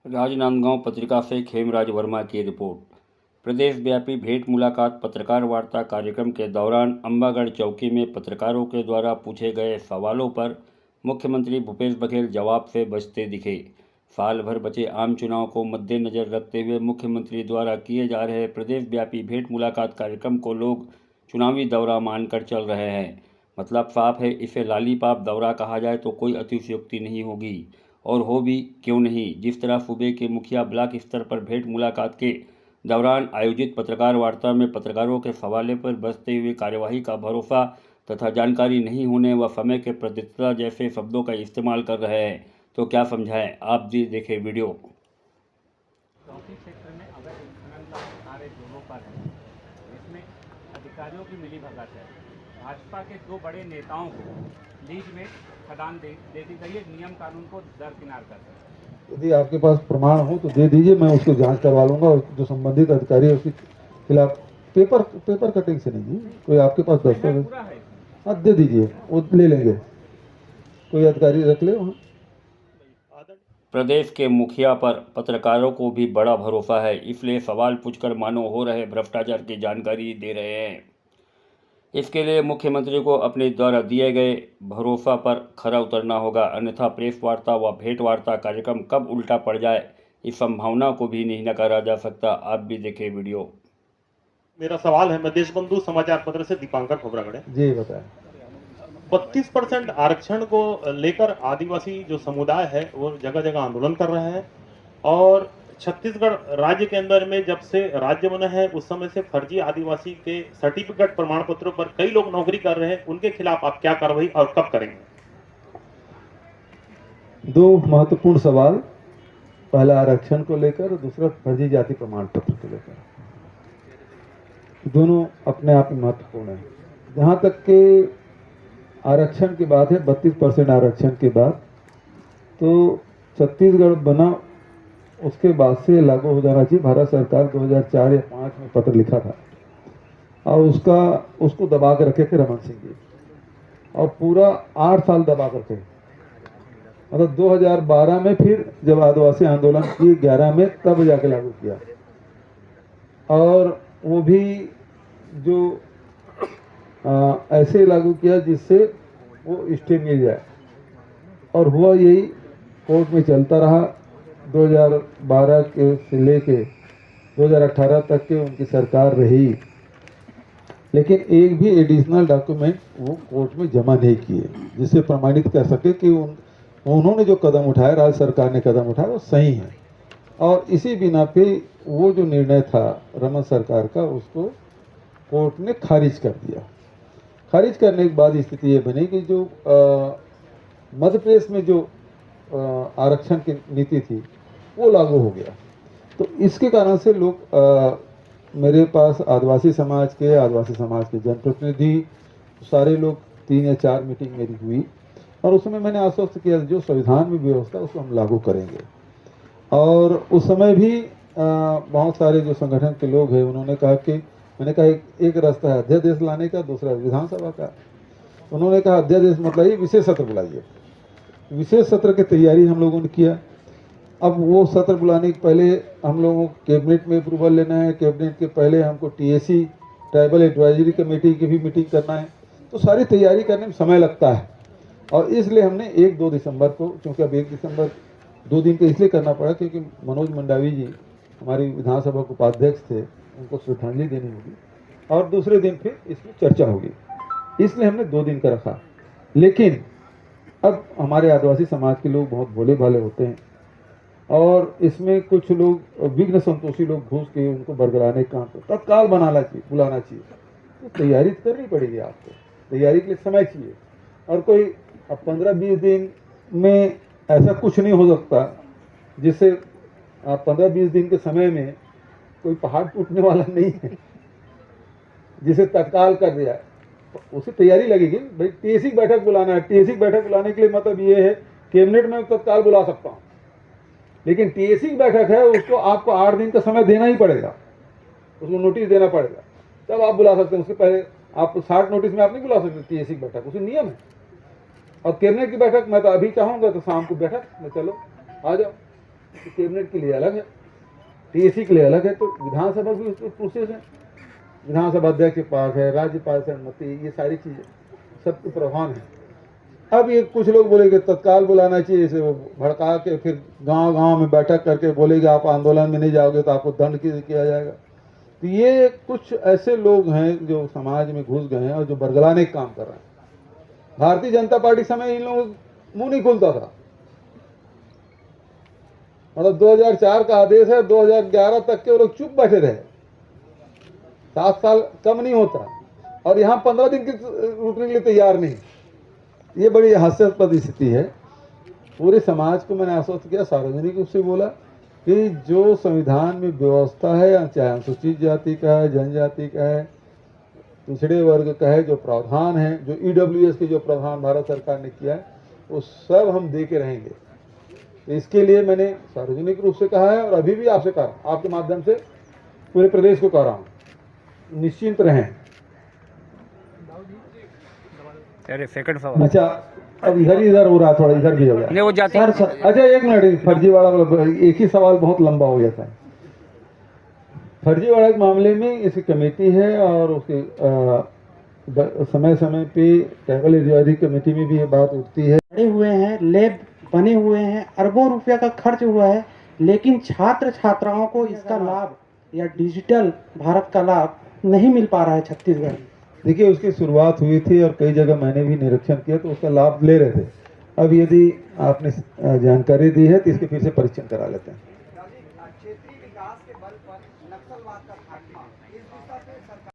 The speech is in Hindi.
राजनांदगांव पत्रिका से खेमराज वर्मा की रिपोर्ट। प्रदेश व्यापी भेंट मुलाकात पत्रकार वार्ता कार्यक्रम के दौरान अंबागढ़ चौकी में पत्रकारों के द्वारा पूछे गए सवालों पर मुख्यमंत्री भूपेश बघेल जवाब से बचते दिखे। साल भर बचे आम चुनाव को मद्देनजर रखते हुए मुख्यमंत्री द्वारा किए जा रहे प्रदेश व्यापी भेंट मुलाकात कार्यक्रम को लोग चुनावी दौरा मानकर चल रहे हैं। मतलब साफ है, इसे लालीपाप दौरा कहा जाए तो कोई अतिशयोक्ति नहीं होगी, और हो भी क्यों नहीं। जिस तरह सूबे के मुखिया ब्लॉक स्तर पर भेंट मुलाकात के दौरान आयोजित पत्रकार वार्ता में पत्रकारों के सवालों पर बचते हुए कार्यवाही का भरोसा तथा जानकारी नहीं होने व समय के प्रतिष्ठा जैसे शब्दों का इस्तेमाल कर रहे हैं, तो क्या समझाएं। आप जी देखें वीडियो। चौकी क्षेत्र में अवैध उत्खनन का कार्य जोरों पर है। इसमें अधिकारियों की मिलीभगत है। भाजपा के दो बड़े नेताओं को लीज में खदान दे दी गई है, नियम कानून को दरकिनार कर है। यदि आपके पास प्रमाण हो तो दे दीजिए, मैं उसको जांच करवा लूंगा और जो संबंधित अधिकारी है उसके खिलाफ पेपर कटिंग से नहीं, कोई आपके पास दस्तावेज हाँ दे दीजिए, वो ले लेंगे, कोई अधिकारी रख ले वहाँ। प्रदेश के मुखिया पर पत्रकारों को भी बड़ा भरोसा है, इसलिए सवाल पूछकर मानो हो रहे भ्रष्टाचार की जानकारी दे रहे हैं। इसके लिए मुख्यमंत्री को अपने द्वारा दिए गए भरोसा पर खरा उतरना होगा, अन्यथा प्रेस वार्ता व भेंट वार्ता कार्यक्रम कब उल्टा पड़ जाए, इस संभावना को भी नहीं नकारा जा सकता। आप भी देखें वीडियो। मेरा सवाल है, मैं देशबंधु समाचार पत्र से दीपांकर खोबरागढ़े जी बताएं। 32% आरक्षण को लेकर आदिवासी जो समुदाय है वो जगह जगह आंदोलन कर रहे हैं, और छत्तीसगढ़ राज्य के अंदर में जब से राज्य बना है उस समय से फर्जी आदिवासी के सर्टिफिकेट प्रमाण पत्रों पर कई लोग नौकरी कर रहे हैं। उनके खिलाफ आप क्या कार्रवाई और कब करेंगे? दो महत्वपूर्ण सवाल, पहला आरक्षण को लेकर, दूसरा फर्जी जाति प्रमाण पत्र को लेकर। दोनों अपने आप में महत्वपूर्ण है। जहां तक के आरक्षण की बात है, 32% आरक्षण के बाद तो छत्तीसगढ़ बना उसके बाद से लागू हो जाना चाहिए। भारत सरकार 2004 या 2005 में पत्र लिखा था और उसको दबा के रखे थे रमन सिंह जी, और पूरा 8 साल दबा कर रखे। मतलब 2012 में फिर जब आदिवासी आंदोलन किए 11 में, तब जाके लागू किया, और वो भी जो ऐसे लागू किया जिससे वो स्टे मिल जाए, और हुआ यही, कोर्ट में चलता रहा। 2012 के से लेके 2018 तक के उनकी सरकार रही, लेकिन एक भी एडिशनल डॉक्यूमेंट वो कोर्ट में जमा नहीं किए जिससे प्रमाणित कर सके कि उन्होंने जो कदम उठाया, राज्य सरकार ने कदम उठाया, वो सही है। और इसी बिना पे वो जो निर्णय था रमन सरकार का, उसको कोर्ट ने खारिज कर दिया। खारिज करने के बाद स्थिति ये बनी कि जो मध्य प्रदेश में जो आरक्षण की नीति थी वो लागू हो गया। तो इसके कारण से लोग मेरे पास आदिवासी समाज के जनप्रतिनिधि सारे लोग 3 या 4 मीटिंग मेरी हुई, और उसमें मैंने आश्वस्त किया जो संविधान में व्यवस्था उसको हम लागू करेंगे। और उस समय भी बहुत सारे जो संगठन के लोग हैं उन्होंने कहा कि, मैंने कहा एक रास्ता है अध्यादेश लाने का, दूसरा विधानसभा का। उन्होंने कहा अध्यादेश मतलब ये विशेष सत्र बुलाइए। विशेष सत्र की तैयारी हम लोगों ने किया। अब वो सत्र बुलाने के पहले हम लोगों को कैबिनेट में अप्रूवल लेना है, कैबिनेट के पहले हमको TAC ट्राइबल एडवाइजरी कमेटी की भी मीटिंग करना है, तो सारी तैयारी करने में समय लगता है। और इसलिए हमने 1-2 दिसंबर को, क्योंकि अब 1 दिसंबर 2 दिन का इसलिए करना पड़ा क्योंकि मनोज मंडावी जी हमारी विधानसभा के उपाध्यक्ष थे, उनको श्रद्धांजलि देनी होगी, और दूसरे दिन फिर इसमें चर्चा होगी, इसलिए हमने 2 दिन का रखा। लेकिन अब हमारे आदिवासी समाज के लोग बहुत भोले भाले होते हैं, और इसमें कुछ लोग विघ्न संतोषी लोग घुस के उनको बरगलाने का काम तत्काल बुलाना चाहिए। तो तैयारी करनी पड़ेगी आपको, तैयारी के लिए समय चाहिए। और कोई अब 15-20 दिन में ऐसा कुछ नहीं हो सकता जिससे 15-20 दिन के समय में कोई पहाड़ टूटने वाला नहीं है जिसे तत्काल कर दिया। उसी तैयारी लगेगी भाई। TAC बैठक बुलाना है, TAC बैठक बुलाने के लिए मतलब ये है कैबिनेट में तत्काल बुला सकता हूँ, लेकिन TAC बैठक है उसको आपको 8 दिन का समय देना ही पड़ेगा, उसको नोटिस देना पड़ेगा, तब आप बुला सकते हैं। उसके पहले आप 60 नोटिस में आप नहीं बुला सकते TAC बैठक, उसमें नियम है। और कैबिनेट की बैठक मैं तो अभी चाहूँगा तो शाम को बैठक में चलो आ जाओ, कैबिनेट के लिए अलग है, टीएसी के लिए अलग है, तो विधानसभा भी उसमें प्रोसेस है। विधानसभा अध्यक्ष के पास है, राज्यपाल से अनुमति, ये सारी चीज़ें सबके प्रधान है। अब ये कुछ लोग बोलेंगे तत्काल बुलाना चाहिए, इसे वो भड़का के फिर गांव-गांव में बैठक करके बोलेगा आप आंदोलन में नहीं जाओगे तो आपको दंड किया जाएगा। तो ये कुछ ऐसे लोग हैं जो समाज में घुस गए हैं और जो बरगलाने का काम कर रहे हैं। भारतीय जनता पार्टी समय इन लोगों मुंह नहीं खुलता था, मतलब 2004 का आदेश है, 2011 तक के वो लोग चुप बैठे रहे, 7 साल कम नहीं होता, और यहाँ 15 दिन की रुकने के लिए तैयार नहीं। ये बड़ी हास्यास्पद स्थिति है। पूरे समाज को मैंने आश्वस्त किया, सार्वजनिक रूप से बोला कि जो संविधान में व्यवस्था है, चाहे अनुसूचित जाति का है, जनजाति का है, पिछड़े वर्ग का है, जो प्रावधान है, जो ईडब्ल्यूएस के जो प्रावधान भारत सरकार ने किया है, वो सब हम दे के रहेंगे। इसके लिए मैंने सार्वजनिक रूप से कहा है और अभी भी आपसे कहा, आपके माध्यम से पूरे प्रदेश को कह रहा हूँ, निश्चिंत रहें। अरे सेकंड सवाल। अच्छा, अब इधर हो रहा, थोड़ा इधर भी हो गया। नहीं वो जाती सर, अच्छा एक मिनट, फर्जीवाड़ा वाला एक ही सवाल बहुत लंबा हो जाता है। फर्जीवाड़ा के मामले में इसकी कमेटी है और उसके समय समय पे ट्राइबल एडवाइजरी कमेटी में भी ये बात उठती है। बने हुए हैं, लैब बने हुए हैं, अरबों रुपया का खर्च हुआ है, लेकिन छात्र छात्राओं को इसका लाभ या डिजिटल भारत का लाभ नहीं मिल पा रहा है छत्तीसगढ़ में। देखिए, उसकी शुरुआत हुई थी और कई जगह मैंने भी निरीक्षण किया तो उसका लाभ ले रहे थे। अब यदि आपने जानकारी दी है तो इसके फिर से परीक्षण करा लेते हैं। क्षेत्रीय विकास के बल पर नक्सलवाद का खात्मा, इस दिशा में सरकार